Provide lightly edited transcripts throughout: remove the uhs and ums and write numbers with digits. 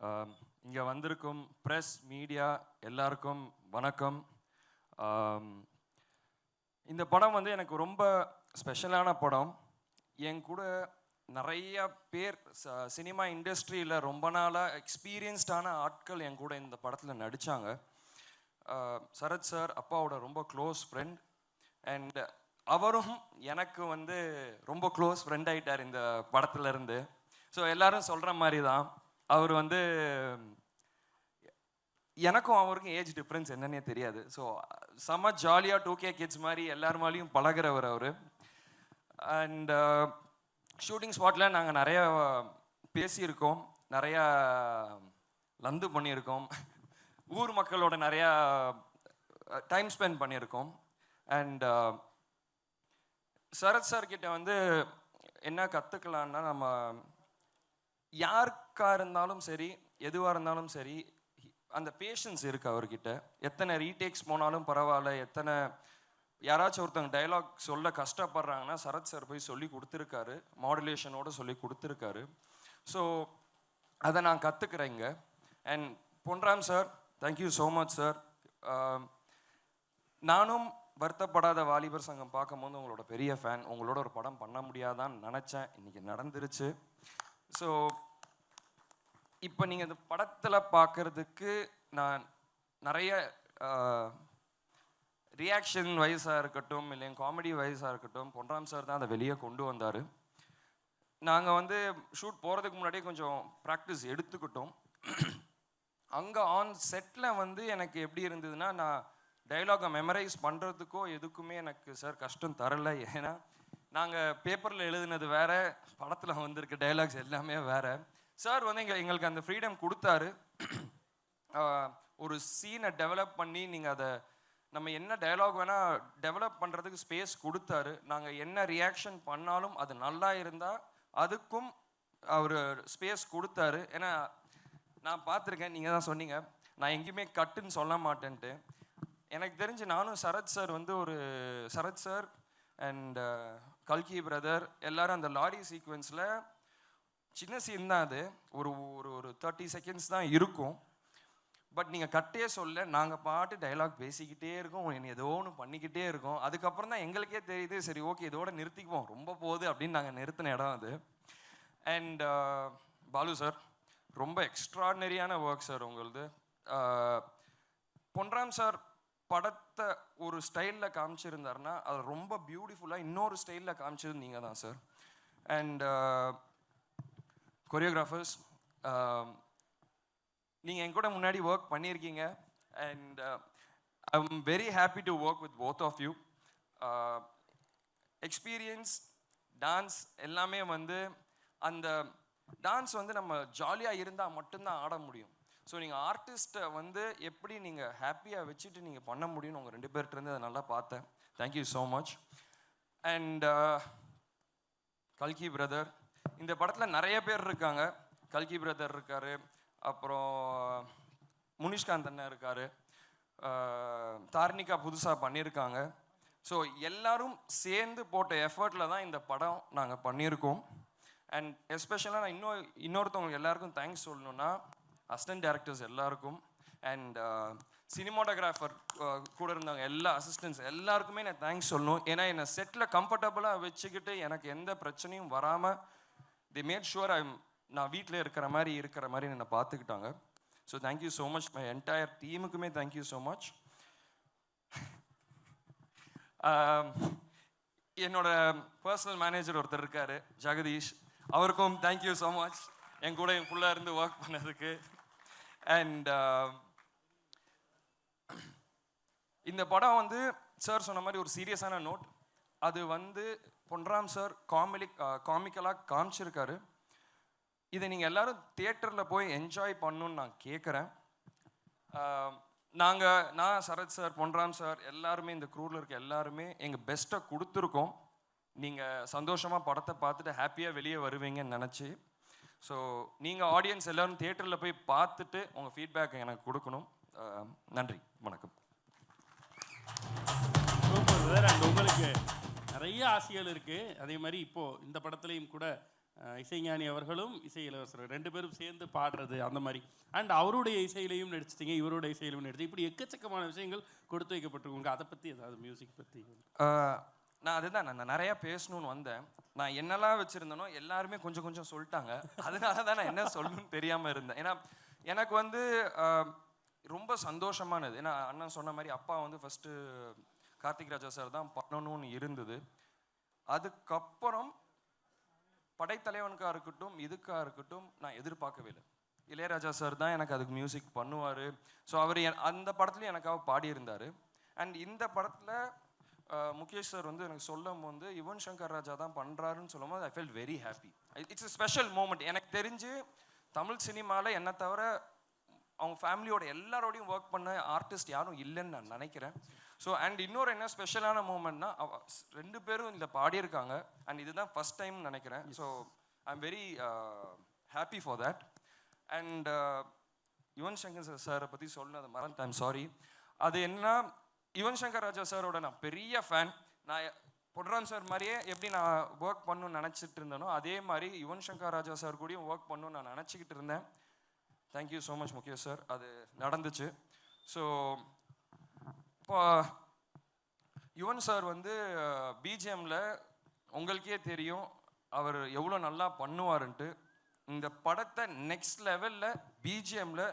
இங்கே வந்திருக்கும் press media எல்லாருக்கும் வணக்கம். இந்த படம் வந்து எனக்கு ரொம்ப ஸ்பெஷலான படம். என் கூட நிறைய பேர் சினிமா இண்டஸ்ட்ரியில் ரொம்ப நாளாக எக்ஸ்பீரியன்ஸ்டான ஆட்கள் என் கூட இந்த படத்தில் நடித்தாங்க. சரத் சார் அப்பாவோட ரொம்ப க்ளோஸ் ஃப்ரெண்ட், அண்ட் அவரும் எனக்கு வந்து ரொம்ப க்ளோஸ் ஃப்ரெண்ட் ஆகிட்டார் இந்த படத்துல இருந்து. ஸோ எல்லாரும் சொல்கிற மாதிரி தான் அவர் வந்து எனக்கும் அவருக்கும் ஏஜ் டிஃப்ரென்ஸ் என்னன்னே தெரியாது. ஸோ செம்ம ஜாலியாக 2K கிட்ஸ் மாதிரி எல்லாருமாலையும் பழகிறவர் அவர். அண்ட் ஷூட்டிங் ஸ்பாட்டில் நாங்கள் நிறையா பேசியிருக்கோம், நிறையா லந்து பண்ணியிருக்கோம், ஊர் மக்களோட நிறையா டைம் ஸ்பெண்ட் பண்ணியிருக்கோம். அண்ட் சரத் சார் கிட்ட வந்து என்ன கற்றுக்கலான்னா, நம்ம யாருக்காக இருந்தாலும் சரி, எதுவாக இருந்தாலும் சரி, அந்த பேஷன்ஸ் இருக்குது அவர்கிட்ட. எத்தனை ரீடேக்ஸ் போனாலும் பரவாயில்ல, எத்தனை யாராச்சும் ஒருத்தவங்க டைலாக் சொல்ல கஷ்டப்படுறாங்கன்னா சரத் சார் போய் சொல்லி கொடுத்துருக்காரு, மாடுலேஷனோடு சொல்லி கொடுத்துருக்காரு. ஸோ அதை நான் கற்றுக்குறேங்க. And Ponram sir, thank you so much sir. நானும் வருத்தப்படாத வாலிபர் சங்கம் பார்க்கும்போது உங்களோட பெரிய ஃபேன். உங்களோட ஒரு படம் பண்ண முடியாதான்னு நினச்சேன், இன்றைக்கி நடந்துருச்சு. ஸோ இப்போ நீங்கள் இந்த படத்தில் பார்க்குறதுக்கு நான் நிறைய ரியாக்ஷன் வைஸாக இருக்கட்டும், இல்லை காமெடி வைஸாக இருக்கட்டும், பொன்ராம் சார் தான் அதை வெளியே கொண்டு வந்தார். நாங்கள் வந்து ஷூட் போகிறதுக்கு முன்னாடியே கொஞ்சம் ப்ராக்டிஸ் எடுத்துக்கிட்டோம். அங்கே ஆன் செட்டில் வந்து எனக்கு எப்படி இருந்ததுன்னா, நான் டைலாகை மெமரைஸ் பண்ணுறதுக்கோ எதுக்குமே எனக்கு சார் கஷ்டம் தரலை. ஏன்னா நாங்கள் பேப்பரில் எழுதுனது வேறு, படத்தில் வந்திருக்க டைலாக்ஸ் எல்லாமே வேறு. சார் வந்து எங்களுக்கு அந்த ஃப்ரீடம் கொடுத்தாரு. ஒரு சீனை டெவலப் பண்ணி நீங்கள் அதை நம்ம என்ன டைலாக் வேணால் டெவலப் பண்ணுறதுக்கு ஸ்பேஸ் கொடுத்தாரு. நாங்கள் என்ன ரியாக்ஷன் பண்ணாலும் அது நல்லா இருந்தால் அதுக்கும் அவர் ஸ்பேஸ் கொடுத்தாரு. ஏன்னா நான் பார்த்துருக்கேன், நீங்கள் தான் சொன்னீங்க நான் எங்கேயுமே கட்டுன்னு சொல்ல மாட்டேன்ட்டு. எனக்கு தெரிஞ்சு நானும் சரத் சார் வந்து சரத் சார் அண்ட் கல்கி பிரதர் எல்லாரும் அந்த லாரி சீக்வன்ஸில் சின்ன சீன் தான் அது, ஒரு ஒரு 30 செகண்ட்ஸ் தான் இருக்கும். பட் நீங்கள் கட்டே சொல்ல, நாங்கள் பாட்டு டைலாக் பேசிக்கிட்டே இருக்கோம், ஏதோ ஒன்று பண்ணிக்கிட்டே இருக்கோம். அதுக்கப்புறம் தான் எங்களுக்கே தெரியுது, சரி ஓகே இதோட நிறுத்திக்குவோம், ரொம்ப போகுது அப்படின்னு நாங்கள் நிறுத்தின இடம் அது. அண்ட் பாலு சார், ரொம்ப எக்ஸ்ட்ராடினரியான ஒர்க் சார் உங்களது. பொன்ராம் சார் படத்தை ஒரு ஸ்டைலில் காமிச்சிருந்தாருன்னா அது ரொம்ப பியூட்டிஃபுல்லாக இன்னொரு ஸ்டைலில் காமிச்சது நீங்கள் தான் சார். அண்ட் கொரியோகிராஃபர்ஸ், நீங்கள் என் கூட முன்னாடி ஒர்க் பண்ணியிருக்கீங்க. And I am very happy to work with both of you. Experience, dance எல்லாமே வந்து அந்த டான்ஸ் வந்து நம்ம ஜாலியாக இருந்தால் மட்டும்தான் ஆட முடியும். ஸோ நீங்கள் ஆர்டிஸ்ட்டை வந்து எப்படி நீங்கள் ஹாப்பியாக வச்சுட்டு நீங்கள் பண்ண முடியும்னு உங்கள் 2 பேர்கிட்டருந்து அதை நல்லா பார்த்தேன். Thank you so much. அண்ட் கல்கி பிரதர், இந்த படத்தில் நிறைய பேர் இருக்காங்க. கல்கி பிரதர் இருக்கார், அப்புறம் முனிஷ்காந்த் அண்ணன் இருக்கார், தார்னிகா புதுசாக பண்ணியிருக்காங்க. ஸோ எல்லாரும் சேர்ந்து போட்ட எஃபர்ட்டில் தான் இந்த படம் நாங்கள் பண்ணியிருக்கோம். அண்ட் எஸ்பெஷலாக நான் இன்னொருத்தவங்களுக்கு எல்லாருக்கும் தேங்க்ஸ் சொல்லணுன்னா, அசிஸ்டன்ட் டைரக்டர்ஸ் எல்லாருக்கும் அண்ட் சினிமாட்டோகிராஃபர் கூட இருந்தவங்க எல்லா அசிஸ்டன்ட்ஸ் எல்லாருக்குமே நான் தேங்க்ஸ் சொல்லணும். ஏன்னா என்னை செட்டில் கம்ஃபர்டபுளாக வச்சுக்கிட்டு எனக்கு எந்த பிரச்சனையும் வராமல் தி மேட் ஷுவர் நான் வீட்டில் இருக்கிற மாதிரி என்னை பார்த்துக்கிட்டாங்க. So thank you so much. My entire டீமுக்குமே தேங்க்யூ ஸோ மச். என்னோட பர்சனல் மேனேஜர் ஒருத்தர் இருக்கார், ஜெகதீஷ், அவருக்கும் தேங்க்யூ ஸோ மச் என் கூட என் ஃபுல்லாக இருந்து ஒர்க் பண்ணதுக்கு. அண்ட் இந்த படம் வந்து சார் சொன்ன மாதிரி ஒரு சீரியஸான நோட், அது வந்து பொன்ராம் சார் காமிக்கலாக காமிச்சிருக்காரு. இதை நீங்கள் எல்லோரும் தியேட்டரில் போய் என்ஜாய் பண்ணணுன்னு நான் கேட்குறேன். நான் சரத் சார், பொன்ராம் சார் எல்லாருமே, இந்த க்ரூவில் இருக்க எல்லாருமே எங்கள் பெஸ்ட்டை கொடுத்துருக்கோம். நீங்கள் சந்தோஷமாக படத்தை பார்த்துட்டு ஹாப்பியாக வெளியே வருவீங்கன்னு நினச்சி. ஸோ நீங்கள் ஆடியன்ஸ் எல்லோரும் தியேட்டரில் போய் பார்த்துட்டு உங்கள் ஃபீட்பேக்கை எனக்கு கொடுக்கணும். நன்றி, வணக்கம். அண்ட் உங்களுக்கு நிறைய ஆசைகள் இருக்குது. அதே மாதிரி இப்போது இந்த படத்துலையும் கூட இசைஞானி அவர்களும் இசை இளவரசர் 2 பேரும் சேர்ந்து பாடுறது அந்த மாதிரி. அண்ட் அவருடைய இசையிலையும் நடிச்சிட்டிங்க, இவருடைய இசையிலையும் நடிச்சு, இப்படி எக்கச்சக்கமான விஷயங்கள் கொடுத்து வைக்கப்பட்டிருக்குங்க. அதை பற்றி ஏதாவது மியூசிக் பற்றி? நான் அதுதான் நான் நிறையா பேசணும்னு வந்தேன். நான் என்னெல்லாம் வச்சுருந்தேனோ எல்லாருமே கொஞ்சம் கொஞ்சம் சொல்லிட்டாங்க. அதனால தான் நான் என்ன சொல்லணும்னு தெரியாமல் இருந்தேன். ஏன்னா எனக்கு வந்து ரொம்ப சந்தோஷமானது. ஏன்னா அண்ணன் சொன்ன மாதிரி அப்பா வந்து ஃபஸ்ட்டு கார்த்திக் ராஜா சார் தான் பண்ணணும்னு இருந்தது. அதுக்கப்புறம் படைத்தலைவனுக்காக இருக்கட்டும் இதுக்காக இருக்கட்டும் நான் எதிர்பார்க்கவே இல்லை. இளையராஜா சார் தான் எனக்கு அதுக்கு மியூசிக் பண்ணுவார். ஸோ அவர் அந்த படத்துலையும் எனக்காக பாடியிருந்தார். அண்ட் இந்த படத்தில் முகேஷ் சார் வந்து எனக்கு சொல்லும் போது யுவன் சங்கர் ராஜா தான் பண்ணுறாருன்னு சொல்லும் போது I felt very happy. It's a special moment. எனக்கு தெரிஞ்சு தமிழ் சினிமாவில் என்னை தவிர அவங்க ஃபேமிலியோட எல்லாரோடையும் ஒர்க் பண்ண ஆர்டிஸ்ட் யாரும் இல்லைன்னு நான் நினைக்கிறேன். ஸோ அண்ட் இன்னொரு என்ன ஸ்பெஷலான மூமெண்ட்னா 2 பேரும் இதில் பாடியிருக்காங்க. அண்ட் இதுதான் ஃபஸ்ட் டைம் நினைக்கிறேன். So I am very happy for that. And Yuvan Shankar சாரை பற்றி சொன்னது மறந்து ஐம் சாரி. அது என்ன, யுவன் சங்கர் ராஜா சாரோட நான் பெரிய ஃபேன். நான் பொன்ராம் சார் மாதிரியே எப்படி நான் ஒர்க் பண்ணணும்னு நினச்சிட்டு இருந்தேனோ அதே மாதிரி யுவன் சங்கர் ராஜா சார் கூடயும் ஒர்க் பண்ணணும்னு நான் நினச்சிக்கிட்டு இருந்தேன். Thank you so much Mukesh sir, அது நடந்துச்சு. ஸோ இப்போ யுவன் சார் வந்து பிஜிஎம்மில் உங்களுக்கே தெரியும் அவர் எவ்வளோ நல்லா பண்ணுவாருன்ட்டு. இந்த படத்தை நெக்ஸ்ட் லெவலில் பிஜிஎம்மில்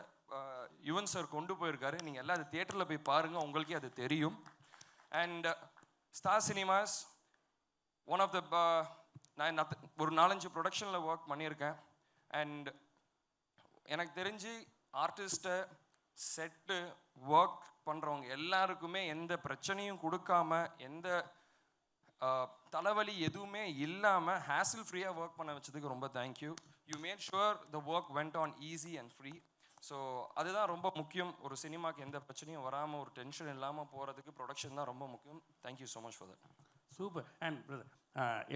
யுவன் சார் கொண்டு போயிருக்காரு. நீங்கள் எல்லாம் அது தியேட்டரில் போய் பாருங்கள், உங்களுக்கே அது தெரியும். And star cinemas one of the நான் ஒரு 4-5 ப்ரொடக்ஷனில் ஒர்க் பண்ணியிருக்கேன். அண்ட் எனக்கு தெரிஞ்சு ஆர்டிஸ்ட்டை செட்டு ஒர்க் பண்ணுறவங்க எல்லாருக்குமே எந்த பிரச்சனையும் கொடுக்காம எந்த தலைவலி எதுவுமே இல்லாமல் ஹேசில் ஃப்ரீயாக ஒர்க் பண்ண வச்சதுக்கு ரொம்ப thank you. You mat sure the work went on easy and free. So அதுதான் ரொம்ப முக்கியம். ஒரு சினிமாவுக்கு எந்த பிரச்சனையும் வராமல் ஒரு டென்ஷன் இல்லாமல் போகிறதுக்கு ப்ரொடக்ஷன் தான் ரொம்ப முக்கியம். Thank you so much for that. Super. And brother,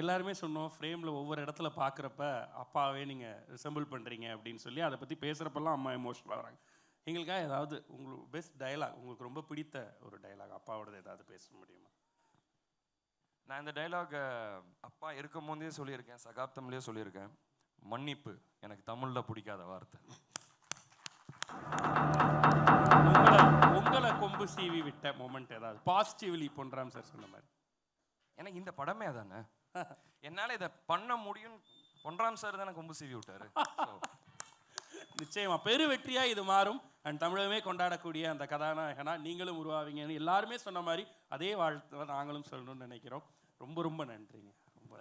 எல்லாருமே சொன்னோம் ஃப்ரேமில் ஒவ்வொரு இடத்துல பார்க்குறப்ப அப்பாவே நீங்கள் ரிசம்பிள் பண்ணுறீங்க அப்படின்னு சொல்லி அதை பற்றி பேசுகிறப்பெல்லாம் அம்மா எமோஷனல் ஆகிறாங்க. எங்களுக்காக ஏதாவது உங்களுக்கு பெஸ்ட் டயலாக், உங்களுக்கு ரொம்ப பிடித்த ஒரு டயலாக் அப்பாவோடது ஏதாவது பேச முடியுமா? நான் இந்த டைலாக் அப்பா இருக்கும் போதே சொல்லியிருக்கேன், சகாப்தம்லேயே சொல்லியிருக்கேன். மன்னிப்பு எனக்கு தமிழில் பிடிக்காத வார்த்தை. உங்களை கொம்பு சீவி விட்ட மொமெண்ட் ஏதாவது பாசிட்டிவ்லி பொன்ராம் சார் சொன்ன மாதிரி? எனக்கு இந்த படமே அதானே, என்னால் இதை பண்ண முடியும். பொன்ராம் சார் தானே கொம்பு சீவி விட்டாரு. நிச்சயமா பெரு வெற்றியா இது மாறும். அண்ட் தமிழகமே கொண்டாடக்கூடிய அந்த கதாநாயகனா நீங்களும் உருவாவீங்கன்னு எல்லாருமே சொன்ன மாதிரி அதே வாழ்த்து நாங்களும் சொல்லணும்னு நினைக்கிறோம். ரொம்ப ரொம்ப நன்றிங்க. ரொம்ப